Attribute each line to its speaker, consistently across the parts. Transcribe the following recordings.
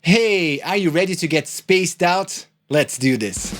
Speaker 1: Hey, are you ready to get spaced out? Let's do this.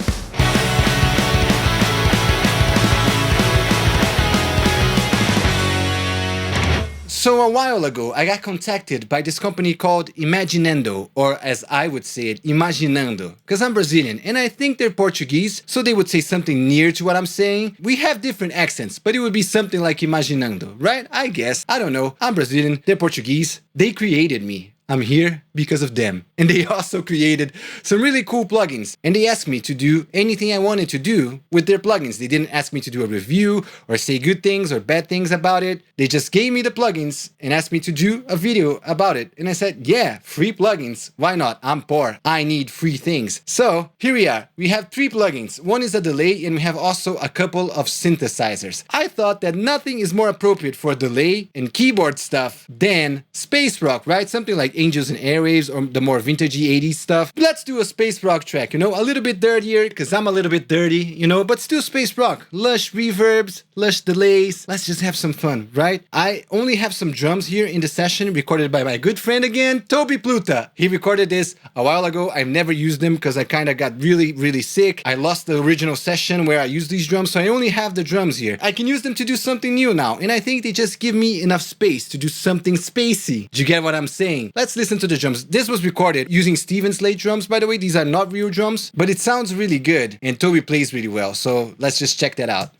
Speaker 1: So a while ago, I got contacted by this company called Imaginando, or as I would say it, Imaginando, because I'm Brazilian and I think they're Portuguese, so they would say something near to what I'm saying. We have different accents, but it would be something like Imaginando, right? I guess. I don't know. I'm Brazilian, they're Portuguese. They created me. I'm here because of them. And they also created some really cool plugins. And they asked me to do anything I wanted to do with their plugins. They didn't ask me to do a review or say good things or bad things about it. They just gave me the plugins and asked me to do a video about it. And I said, yeah, free plugins. Why not? I'm poor. I need free things. So here we are. We have 3 plugins. One is a delay and we have also a couple of synthesizers. I thought that nothing is more appropriate for delay and keyboard stuff than space rock, right? Something like Angels and Airwaves or the more vintagey 80s stuff. Let's do a space rock track, you know, a little bit dirtier because I'm a little bit dirty, you know, but still space rock. Lush reverbs, lush delays. Let's just have some fun, right? I only have some drums here in the session recorded by my good friend again, TOBY Pluta. He recorded this a while ago. I've never used them because I kind of got really sick. I lost the original session where I used these drums, so I only have the drums here. I can use them to do something new now, and I think they just give me enough space to do something spacey. Do you get what I'm saying? Let's listen to the drums. This was recorded using Steven Slate drums, by the way. These are not real drums, but it sounds really good, and TOBY plays really well, so let's just check that out.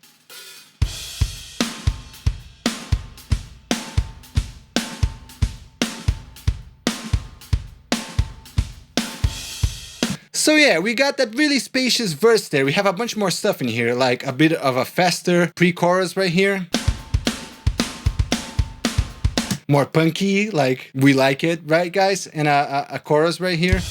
Speaker 1: So yeah, we got that really spacious verse there. We have a bunch more stuff in here, like a bit of a faster pre-chorus right here. More punky, like we like it, right guys? And a chorus right here.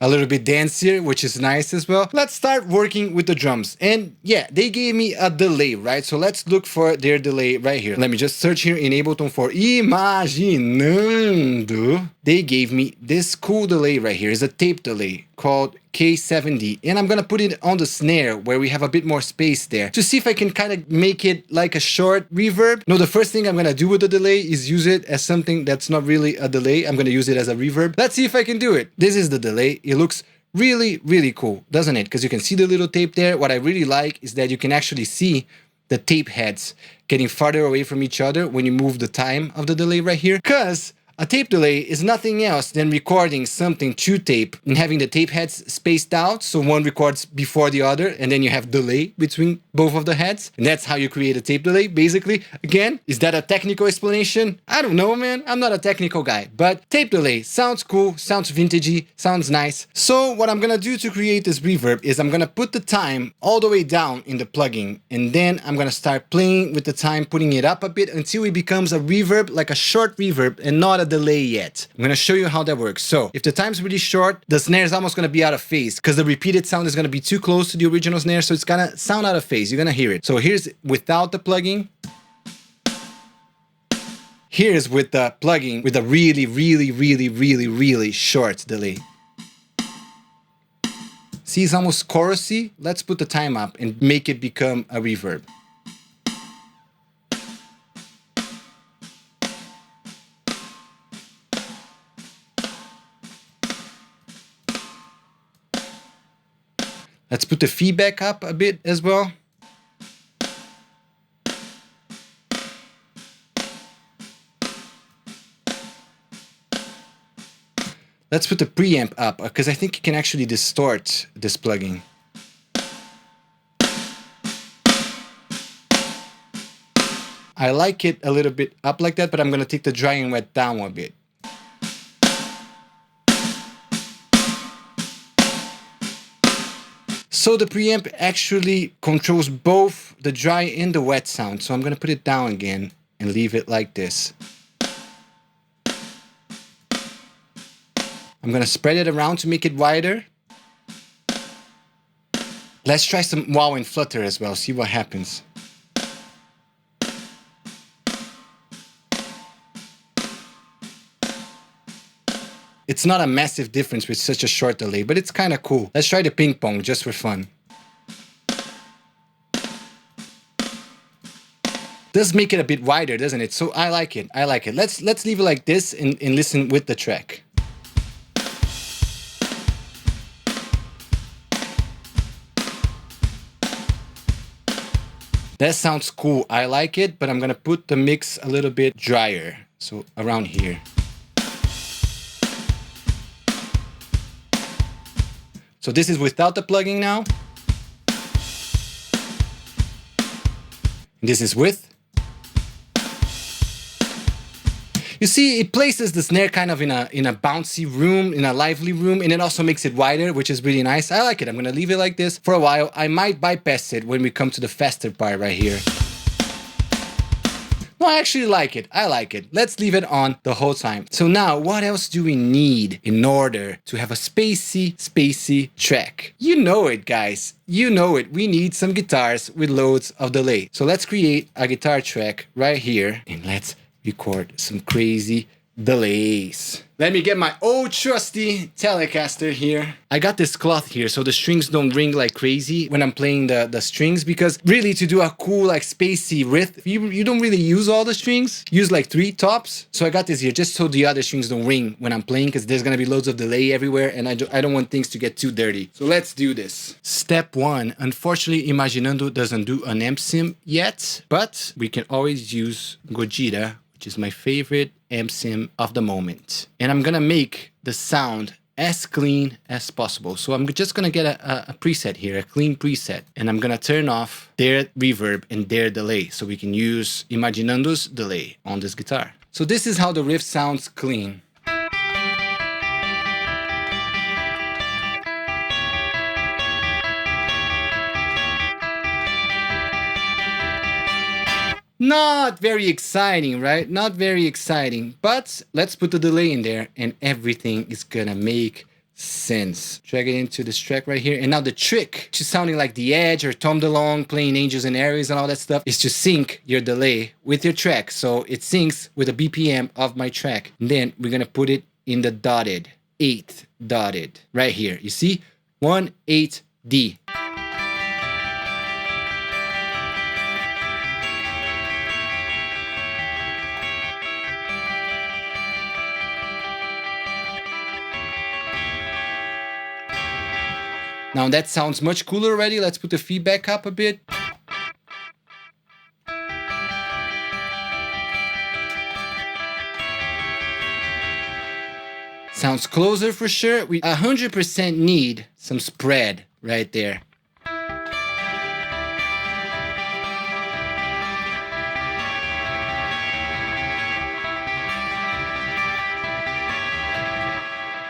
Speaker 1: A little bit dancier, which is nice as well. Let's start working with the drums. And yeah, they gave me a delay, right? So let's look for their delay right here. Let me just search here in Ableton for Imaginando. They gave me this cool delay right here. It's a tape delay called K7D. And I'm gonna put it on the snare where we have a bit more space there to see if I can kind of make it like a short reverb. No, the first thing I'm gonna do with the delay is use it as something that's not really a delay. I'm gonna use it as a reverb. Let's see if I can do it. This is the delay. It looks really cool, doesn't it? Because you can see the little tape there. What I really like is that you can actually see the tape heads getting farther away from each other when you move the time of the delay right here. Because a tape delay is nothing else than recording something to tape and having the tape heads spaced out, so one records before the other and then you have delay between both of the heads, and that's how you create a tape delay basically. Again, is that a technical explanation? I don't know, man. I'm not a technical guy, but tape delay sounds cool, sounds vintagey, sounds nice. So what I'm gonna do to create this reverb is I'm gonna put the time all the way down in the plugin, and then I'm gonna start playing with the time, putting it up a bit until it becomes a reverb, like a short reverb and not a delay yet. I'm gonna show you how that works. So if the time's really short, the snare is almost gonna be out of phase because the repeated sound is gonna be too close to the original snare, so it's gonna sound out of phase. You're gonna hear it. So here's without the plugin. Here's with the plugin with a really short delay. See, it's almost chorusy. Let's put the time up and make it become a reverb. Let's put the feedback up a bit as well. Let's put the preamp up because I think it can actually distort this plugin. I like it a little bit up like that, but I'm gonna take the dry and wet down a bit. So the preamp actually controls both the dry and the wet sound. So I'm gonna put it down again and leave it like this. I'm gonna spread it around to make it wider. Let's try some wow and flutter as well, see what happens. It's not a massive difference with such a short delay, but it's kind of cool. Let's try the ping pong just for fun. Does make it a bit wider, doesn't it? So I like it. I like it. Let's leave it like this and listen with the track. That sounds cool. I like it, but I'm gonna put the mix a little bit drier. So around here. So this is without the plugin now. And this is with. You see, it places the snare kind of in a bouncy room, in a lively room, and it also makes it wider, which is really nice. I like it. I'm gonna leave it like this for a while. I might bypass it when we come to the faster part right here. No, I actually like it. I like it. Let's leave it on the whole time. So now, what else do we need in order to have a spacey track? You know it, guys. You know it. We need some guitars with loads of delay. So let's create a guitar track right here, and let's record some crazy delays. Let me get my old trusty Telecaster here. I got this cloth here so the strings don't ring like crazy when I'm playing the strings, because really to do a cool like spacey riff, you don't really use all the strings. Use like 3 tops. So I got this here just so the other strings don't ring when I'm playing, because there's gonna be loads of delay everywhere and I don't want things to get too dirty. So let's do this. Step 1. Unfortunately, Imaginando doesn't do an amp sim yet, but we can always use Gojira, which is my favorite amp sim of the moment. And I'm gonna make the sound as clean as possible. So I'm just gonna get a preset here, a clean preset. And I'm gonna turn off their reverb and their delay so we can use Imaginando's delay on this guitar. So this is how the riff sounds clean. Not very exciting, right? Not very exciting, but let's put the delay in there and everything is gonna make sense. Drag it into this track right here. And now the trick to sounding like The Edge or Tom DeLonge playing Angels and Aries and all that stuff is to sync your delay with your track. So it syncs with the BPM of my track. And then we're gonna put it in the dotted, 8th dotted, right here. You see? 1/8D. Now that sounds much cooler already. Let's put the feedback up a bit. Sounds closer for sure. We 100% need some spread right there.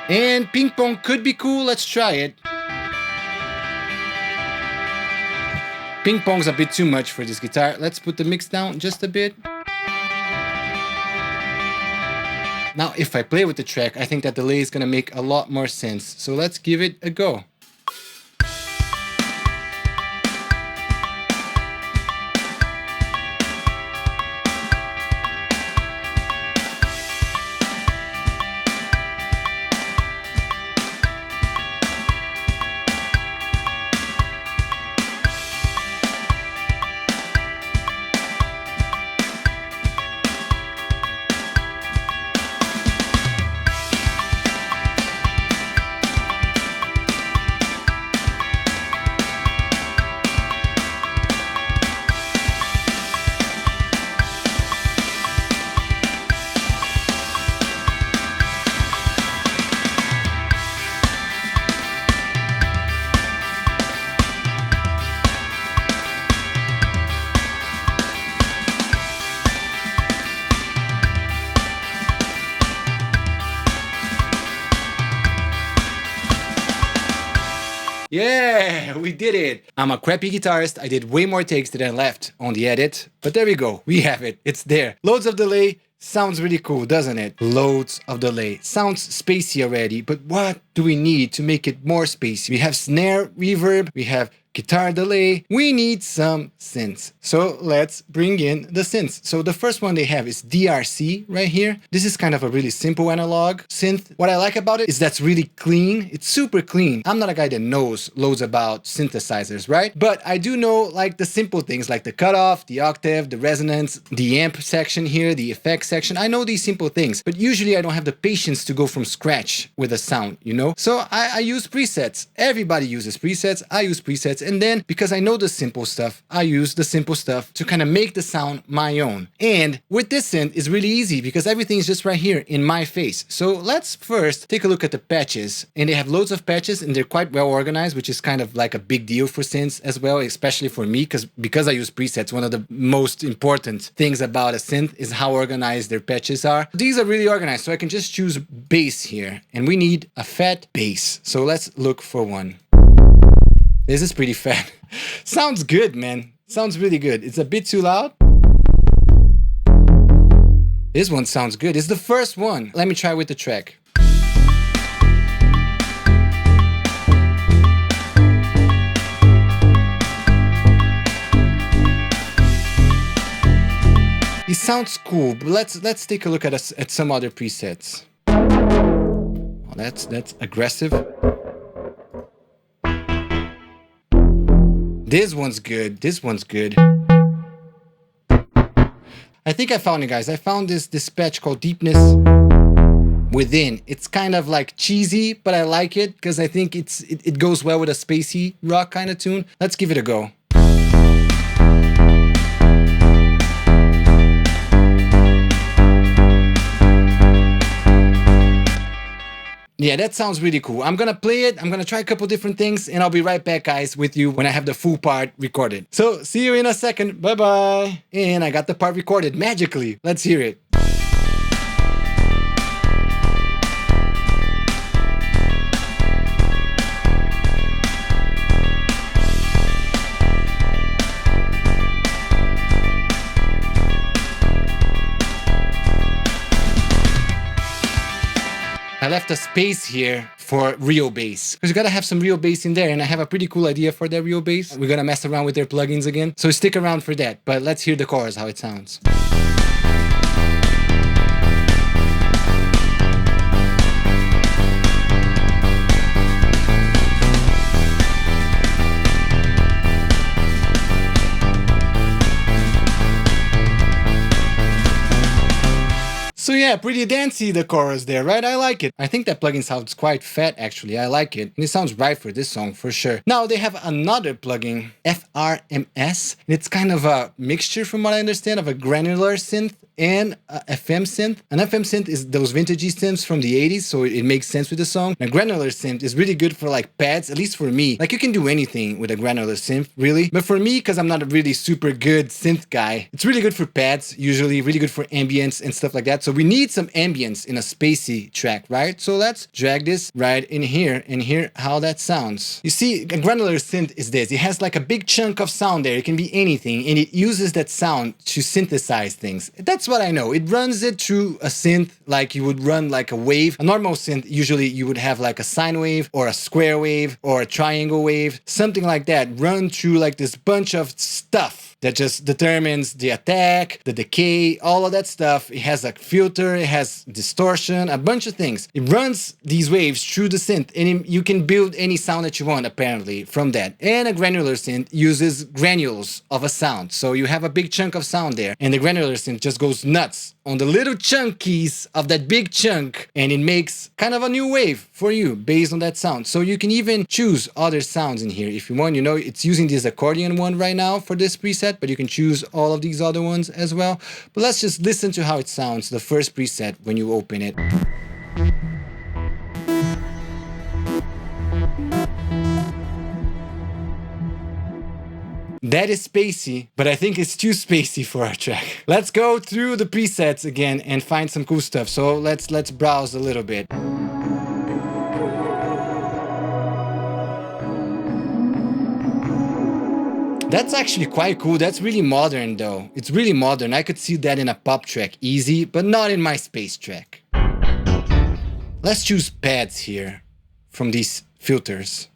Speaker 1: And ping pong could be cool. Let's try it. Ping pong's a bit too much for this guitar. Let's put the mix down just a bit. Now, if I play with the track, I think that delay is gonna make a lot more sense. So let's give it a go. Yeah, we did it. I'm a crappy guitarist. I did way more takes than I left on the edit. But there we go. We have it. It's there. Loads of delay. Sounds really cool, doesn't it? Loads of delay. Sounds spacey already, but what do we need to make it more spacey? We have snare reverb. We have guitar delay. We need some synths. So let's bring in the synths. So the first one they have is DRC right here. This is kind of a really simple analog synth. What I like about it is that's really clean. It's super clean. I'm not a guy that knows loads about synthesizers, right? But I do know like the simple things like the cutoff, the octave, the resonance, the amp section here, the effects section. I know these simple things, but usually I don't have the patience to go from scratch with a sound, you know? So I use presets. Everybody uses presets. I use presets. And then because I know the simple stuff, I use the simple stuff to kind of make the sound my own. And with this synth, it's really easy because everything's just right here in my face. So let's first take a look at the patches. And they have loads of patches and they're quite well organized, which is kind of like a big deal for synths as well, especially for me, because I use presets. One of the most important things about a synth is how organized their patches are. These are really organized, so I can just choose bass here. And we need a fat bass. So let's look for one. This is pretty fat. Sounds good, man. Sounds really good. It's a bit too loud. This one sounds good. It's the first one. Let me try with the track. It sounds cool, but let's take a look at some other presets. Oh, that's aggressive. This one's good. This one's good. I think I found it, guys. I found this patch called Deepness Within. It's kind of like cheesy, but I like it because I think it goes well with a spacey rock kind of tune. Let's give it a go. Yeah, that sounds really cool. I'm gonna play it, I'm gonna try a couple different things, and I'll be right back, guys, with you when I have the full part recorded. So, see you in a second. Bye-bye. And I got the part recorded magically. Let's hear it. I left a space here for real bass because you gotta have some real bass in there, and I have a pretty cool idea for that real bass. We're gonna mess around with their plugins again, so stick around for that. But let's hear the chorus, how it sounds. So yeah, pretty dancey the chorus there, right? I like it. I think that plugin sounds quite fat actually. I like it. And it sounds right for this song for sure. Now they have another plugin, FRMS. And it's kind of a mixture from what I understand of a granular synth and a FM synth. An FM synth is those vintagey synths from the 80s, so it makes sense with the song. A granular synth is really good for like pads, at least for me. Like you can do anything with a granular synth, really. But for me, because I'm not a really super good synth guy, it's really good for pads, usually really good for ambience and stuff like that. So we need some ambience in a spacey track, right? So let's drag this right in here and hear how that sounds. You see, a granular synth is this. It has like a big chunk of sound there. It can be anything, and it uses that sound to synthesize things. That's what I know. It runs it through a synth like you would run like a wave. A normal synth, usually you would have like a sine wave or a square wave or a triangle wave, something like that, run through like this bunch of stuff that just determines the attack, the decay, all of that stuff. It has a filter, it has distortion, a bunch of things. It runs these waves through the synth, and you can build any sound that you want apparently from that. And a granular synth uses granules of a sound. So you have a big chunk of sound there, and the granular synth just goes nuts on the little chunkies of that big chunk, and it makes kind of a new wave for you based on that sound. So you can even choose other sounds in here if you want. You know, it's using this accordion one right now for this preset, but you can choose all of these other ones as well. But let's just listen to how it sounds, the first preset when you open it. That is spacey, but I think it's too spacey for our track. Let's go through the presets again and find some cool stuff. So let's browse a little bit. That's actually quite cool. That's really modern though. It's really modern. I could see that in a pop track easy, but not in my space track. Let's choose pads here from these filters.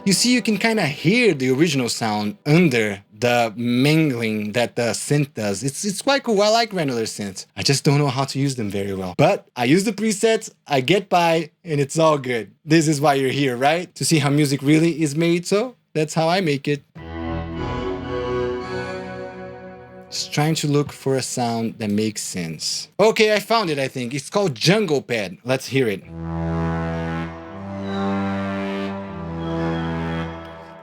Speaker 1: you see you can kind of hear the original sound under the mingling that the synth does. It's quite cool. I like Granular synths. I just don't know how to use them very well. But I use the presets, I get by, and it's all good. This is why you're here, right? To see how music really is made, so that's how I make it. Just trying to look for a sound that makes sense. Okay, I found it, I think. It's called Jungle Pad. Let's hear it.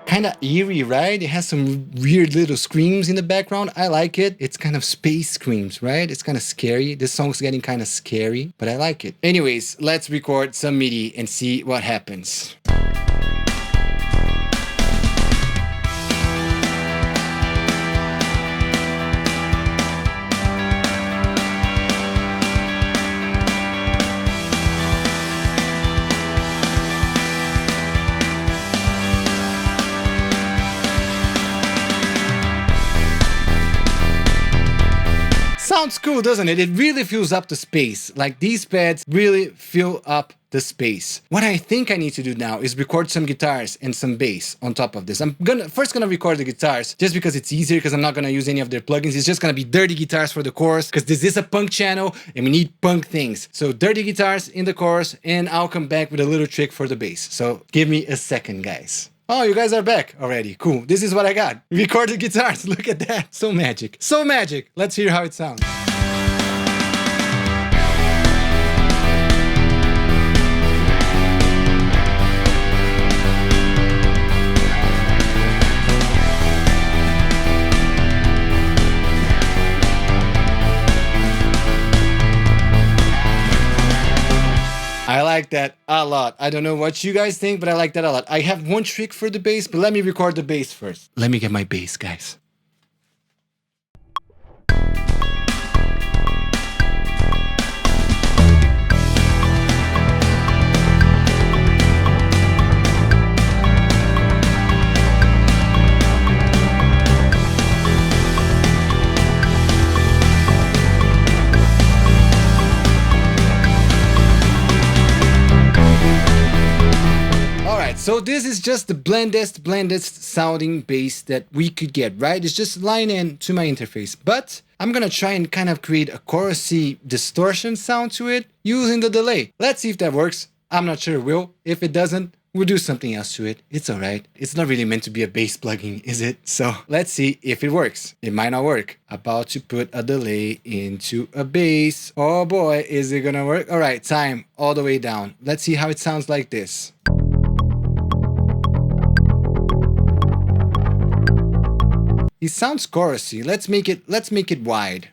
Speaker 1: Kind of eerie, right? It has some weird little screams in the background. I like it. It's kind of space screams, right? It's kind of scary. This song's getting kind of scary, but I like it. Anyways, let's record some MIDI and see what happens. Sounds cool, doesn't it? It really fills up the space. Like these pads really fill up the space. What I think I need to do now is record some guitars and some bass on top of this. I'm first gonna record the guitars just because it's easier, because I'm not gonna use any of their plugins. It's just gonna be dirty guitars for the chorus, because this is a punk channel and we need punk things. So dirty guitars in the chorus, and I'll come back with a little trick for the bass. So give me a second, guys. Oh, you guys are back already. Cool. This is what I got. Recorded guitars. Look at that. So magic. So magic. Let's hear how it sounds. I like that a lot. I don't know what you guys think, but I like that a lot. I have one trick for the bass, but let me record the bass first. Let me get my bass, guys. So this is just the blandest sounding bass that we could get, right? It's just line in to my interface. But I'm gonna try and kind of create a chorusy distortion sound to it using the delay. Let's see if that works. I'm not sure it will. If it doesn't, we'll do something else to it. It's alright. It's not really meant to be a bass plugin, is it? So let's see if it works. It might not work. About to put a delay into a bass. Oh boy, is it gonna work? Alright, time all the way down. Let's see how it sounds like this. It sounds chorusy. Let's make it wide.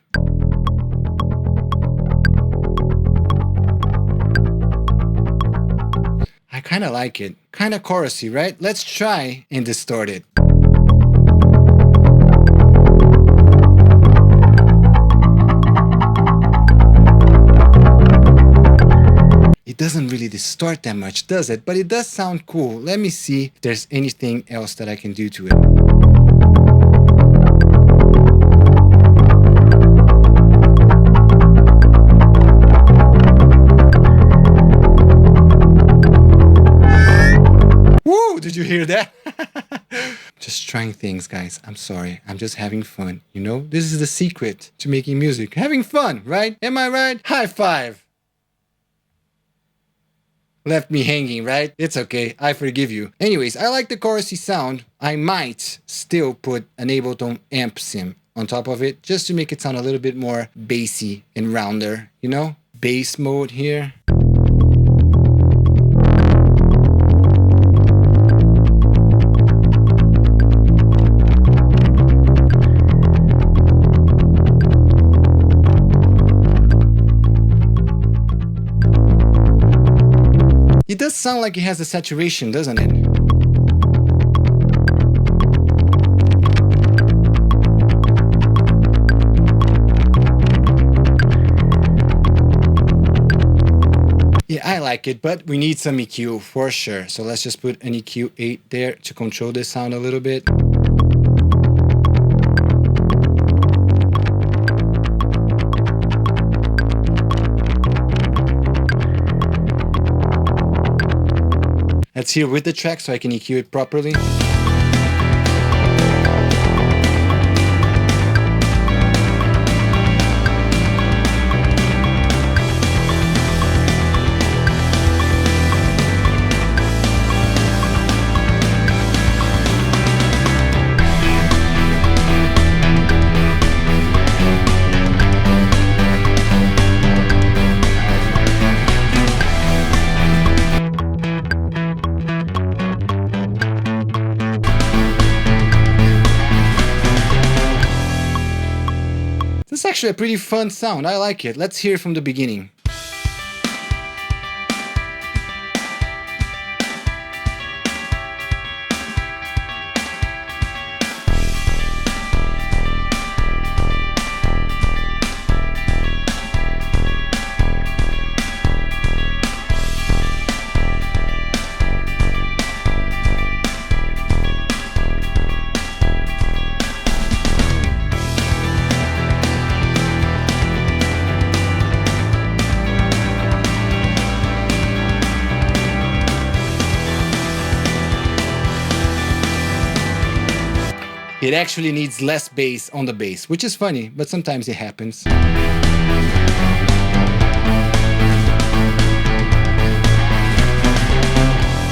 Speaker 1: I kind of like it. Kind of chorusy, right? Let's try and distort it. It doesn't really distort that much, does it? But it does sound cool. Let me see if there's anything else that I can do to it. Did you hear that? Just trying things, guys. I'm sorry. I'm just having fun. You know, this is the secret to making music. Having fun, right? Am I right? High five. Left me hanging, right? It's okay. I forgive you. Anyways, I like the chorusy sound. I might still put an Ableton amp sim on top of it just to make it sound a little bit more bassy and rounder, you know? Bass mode here. It does sound like it has a saturation, doesn't it? Yeah, I like it, but we need some EQ for sure. So let's just put an EQ 8 there to control this sound a little bit. Let's hear with the track so I can EQ it properly. This is actually a pretty fun sound. I like it. Let's hear it from the beginning. It actually needs less bass on the bass, which is funny, but sometimes it happens.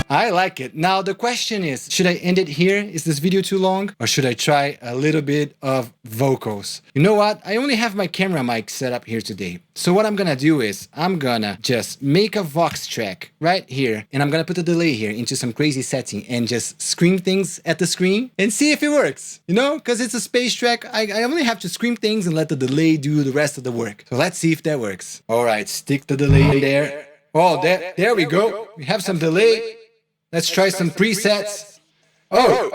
Speaker 1: I like it. Now the question is, should I end it here? Is this video too long? Or should I try a little bit of vocals? You know what? I only have my camera mic set up here today. So what I'm gonna do is, I'm gonna just make a Vox track right here, and I'm gonna put the delay here into some crazy setting and just scream things at the screen and see if it works. You know, because it's a space track, I only have to scream things and let the delay do the rest of the work. So let's see if that works. All right, stick the delay in there. Oh, there we go. We have some delay. Let's try some presets. Oh!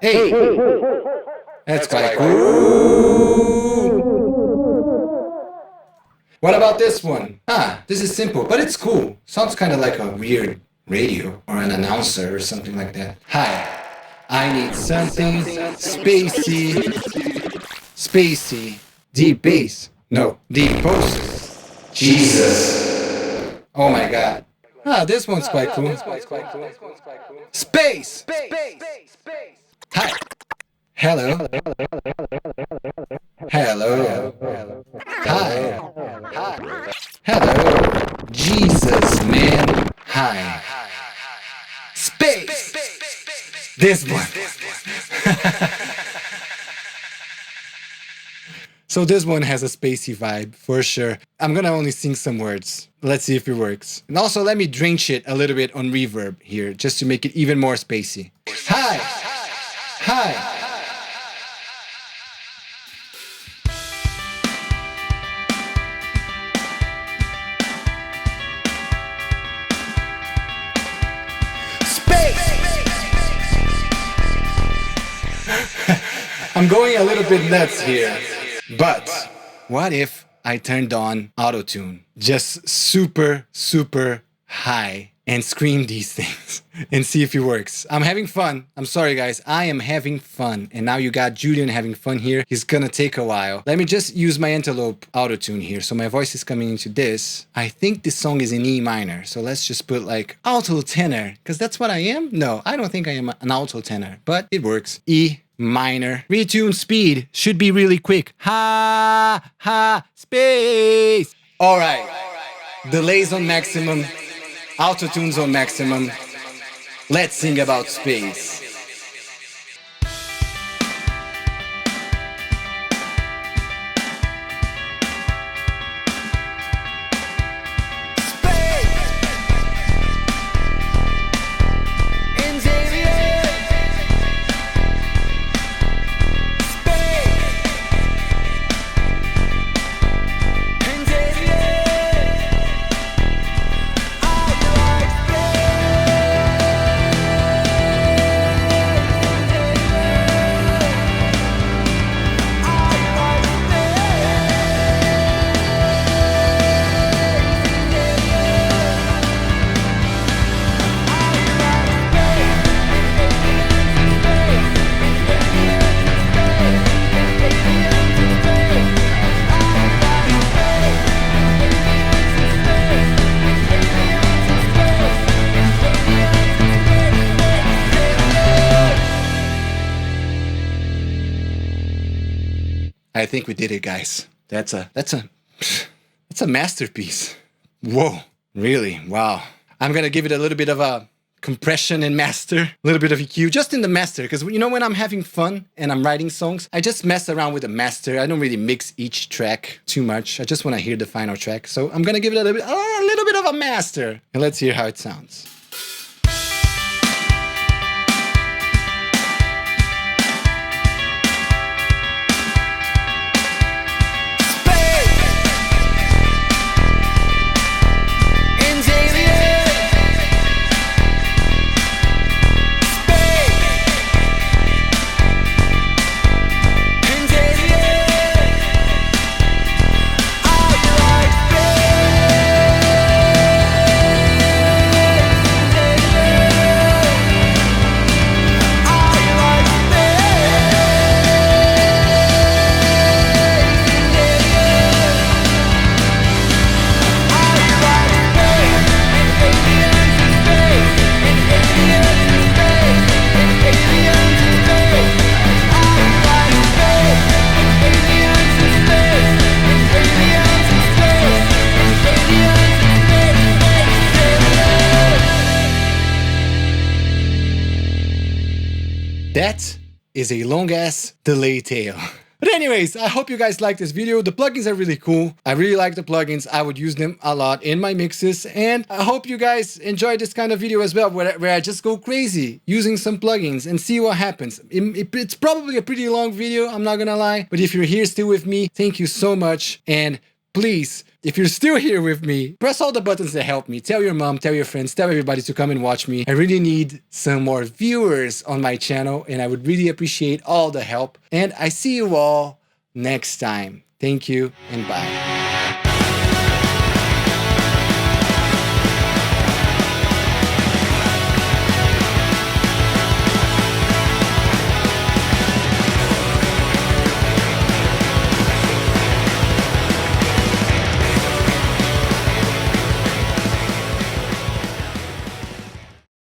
Speaker 1: Hey! That's quite cool. What about this one? Ah, this is simple, but it's cool. Sounds kind of like a weird radio or an announcer or something like that. Hi, I need something spacey. Spacey. Deep bass. No, deep pulses. Jesus. Oh my God. Ah, this one's quite cool. Space! Hi! Hello! Hello! Hi! Hello! Jesus, man! Hi! Space! This one! So this one has a spacey vibe, for sure. I'm gonna only sing some words. Let's see if it works. And also let me drench it a little bit on reverb here, just to make it even more spacey. Hi! Hi! I'm going a little bit nuts here. But what if I turned on Autotune? Just super, super high and scream these things and see if it works. I'm having fun. I'm sorry, guys. I am having fun. And now you got Julian having fun here. He's gonna take a while. Let me just use my Antelope Autotune here. So my voice is coming into this. I think this song is in E minor. So let's just put like alto tenor, because that's what I am. No, I don't think I am an alto tenor, but it works. E minor. Retune speed should be really quick. Ha, ha, space. All right. Delays on maximum. Autotunes on maximum. Let's sing about space. I think we did it, guys. That's a masterpiece. Whoa, really? Wow. I'm gonna give it a little bit of a compression and master, a little bit of EQ, just in the master, because you know when I'm having fun and I'm writing songs, I just mess around with the master. I don't really mix each track too much. I just want to hear the final track. So I'm gonna give it a little bit of a master, and let's hear how it sounds. That is a long-ass delay tail. But anyways, I hope you guys like this video. The plugins are really cool. I really like the plugins. I would use them a lot in my mixes. And I hope you guys enjoy this kind of video as well, where I just go crazy using some plugins and see what happens. It's probably a pretty long video, I'm not gonna lie. But if you're here still with me, thank you so much. And please, if you're still here with me, press all the buttons that help me. Tell your mom, tell your friends, tell everybody to come and watch me. I really need some more viewers on my channel, and I would really appreciate all the help. And I see you all next time. Thank you, and bye.